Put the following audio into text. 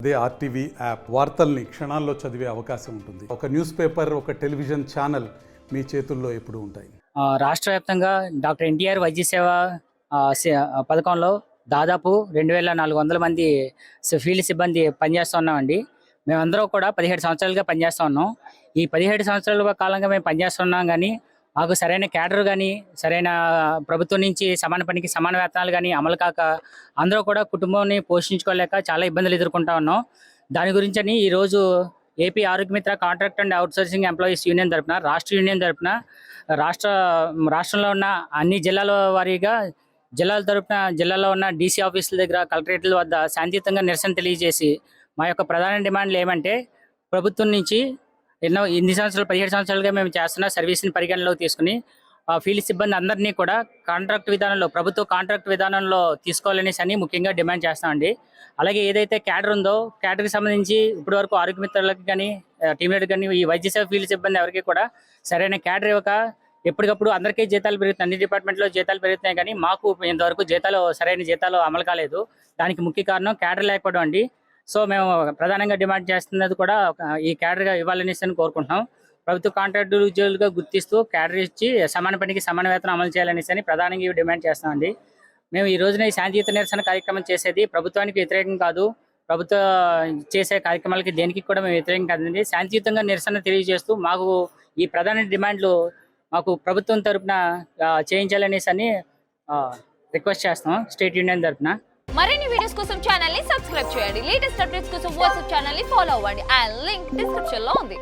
అదే RTV app వార్తల్ని క్షణాల్లో చదివే అవకాశం ఉంటుంది. ఒక న్యూస్ పేపర్, ఒక టెలివిజన్ ఛానల్ మీ చేతుల్లో ఎప్పుడూ ఉంటాయి. రాష్ట్ర వ్యాప్తంగా డాక్టర్ ఎన్టీఆర్ వైద్య సేవ పథకంలో దాదాపు 2400 మంది ఫీల్డ్ సిబ్బంది పనిచేస్తున్నామండి. మేమందరం కూడా 17 సంవత్సరాలుగా పనిచేస్తూ ఉన్నాం. ఈ 17 సంవత్సరాల కాలంగా మేము పనిచేస్తున్నాం కానీ మాకు సరైన క్యాడర్ కానీ, సరైన ప్రభుత్వం నుంచి సమాన పనికి సమాన వేతనాలు కానీ అమలు కాక అందరూ కూడా కుటుంబాన్ని పోషించుకోలేక చాలా ఇబ్బందులు ఎదుర్కొంటా ఉన్నాం. దాని గురించని ఈరోజు ఏపీ ఆరోగ్య మిత్ర contract and outsourcing employees union తరపున, రాష్ట్ర యూనియన్ తరపున రాష్ట్రంలో ఉన్న అన్ని జిల్లాల వారీగా జిల్లాలో ఉన్న డీసీ ఆఫీసుల దగ్గర, కలెక్టరేట్ల వద్ద శాంతియుతంగా నిరసన తెలియజేసి మా యొక్క ప్రధాన డిమాండ్లు ఏమంటే, ప్రభుత్వం నుంచి ఇన్ని సంవత్సరాలు 17 సంవత్సరాలుగా మేము చేస్తున్న సర్వీస్ని పరిగణలోకి తీసుకుని ఫీల్డ్ సిబ్బంది అందరినీ కూడా ప్రభుత్వ కాంట్రాక్ట్ విధానంలో తీసుకోవాలనేసి అని ముఖ్యంగా డిమాండ్ చేస్తామండి. అలాగే ఏదైతే క్యాడర్ ఉందో, క్యాడర్కి సంబంధించి ఇప్పటి వరకు ఆరోగ్య మిత్రులకు కానీ, టీమ్ లీడర్ కానీ, ఈ వైద్య సేవ ఫీల్డ్ సిబ్బంది ఎవరికి కూడా సరైన క్యాడర్ ఇవ్వక ఎప్పటికప్పుడు అందరికీ జీతాలు పెరుగుతున్నాయి, అన్ని డిపార్ట్మెంట్లో జీతాలు పెరుగుతున్నాయి కానీ మాకు ఇంతవరకు సరైన జీతాలు అమలు కాలేదు. దానికి ముఖ్య కారణం క్యాడర్ లేకపోవడం అండి. సో మేము ప్రధానంగా డిమాండ్ చేస్తున్నది కూడా ఈ క్యాడర్గా ఇవ్వాలనేసి కోరుకుంటున్నాం. ప్రభుత్వ కాంట్రాక్టు ఉద్యోగులుగా గుర్తిస్తూ క్యాడర్ ఇచ్చి సమాన పనికి సమాన వేతనం అమలు చేయాలనేసి అని ప్రధానంగా ఇవి డిమాండ్ చేస్తామండి. మేము ఈ రోజున ఈ శాంతియుత నిరసన కార్యక్రమం చేసేది ప్రభుత్వానికి వ్యతిరేకం కాదు, ప్రభుత్వం చేసే కార్యక్రమాలకి దేనికి కూడా మేము వ్యతిరేకం కాదండి. శాంతియుతంగా నిరసన తెలియజేస్తూ మాకు ఈ ప్రధాన డిమాండ్లు మాకు ప్రభుత్వం తరఫున చేయించాలనేసి అని రిక్వెస్ట్ చేస్తాం స్టేట్ యూనియన్ తరఫున. మరిన్ని వీడియోస్ కోసం ఛానల్ ని సబ్స్క్రైబ్ చేయండి. లేటెస్ట్ అప్డేట్స్ కోసం వాట్సాప్ ఛానల్ ని ఫాలో అవ్వండి. ఆ లింక్ డిస్క్రిప్షన్ లో ఉంది.